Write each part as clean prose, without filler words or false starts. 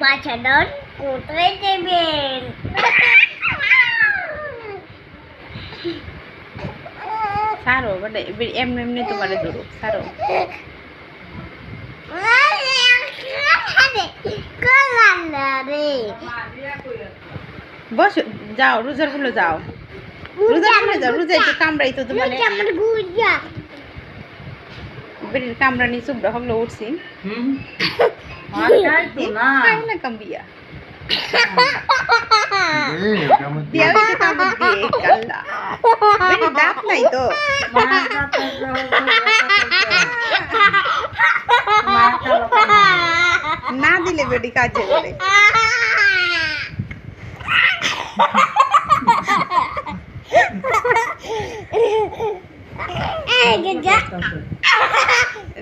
বাচ্চাদের কোথায় দেবেন? সারো বটে এমনি এমনি তোমারে ধরো সারো বসো যাও রোজার ফুলে যাও রোজার ফুলে যাও রোজা একটু কামড়াই তো তোমার বেরির কামড়ানি চুপড়া হগলো উঠছি না কামড়িয়া দিয়া হইতে কামড় দিয়ে কাল্লা বেরির দাঁত নাই তো না দিলে বেটি কাজে করে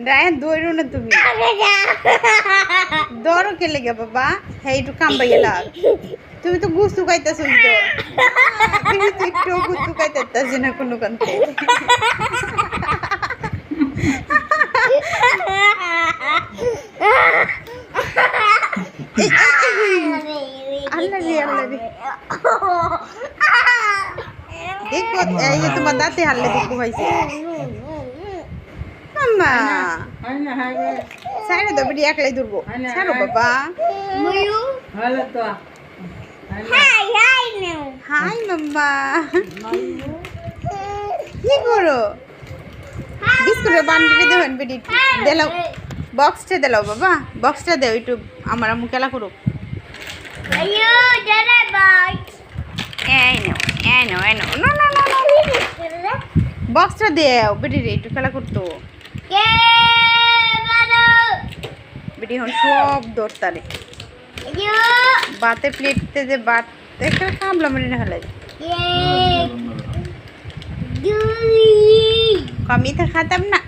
রায় দৌড়ো না তুমি দৌড়ো কে লেগে বাবা হ্যাঁ একটু কামড়াইয়া লাগ তুমি তো গুস্তু খাইতেছ তো তুমি তো একটু গুস্তু খাইতেছ না কোনো কান্তে আল্লাহ রে আল্লাহ রে দেখো এই যে তোমার দাঁতে হারলে দেখো হয়েছে মাম্মা সাইরে তো বেটি একলাই ধরবো ছাড়ো বাবা হাই মাম্মা কি করো বিস্কুটের বান্ডিলে দেবেন বেটি দিলাও বক্সটা দিলাও বাবা বক্সটা দেও একটু আমার আম্মু খেলা করুক বক্সটা দেও বেটি রে একটু খেলা করতো বেটি এখন সব দৌড়তারে বাতে প্লেটতে যে বাত একটা কামলা মেরে না হলে আমি তো খাতাম না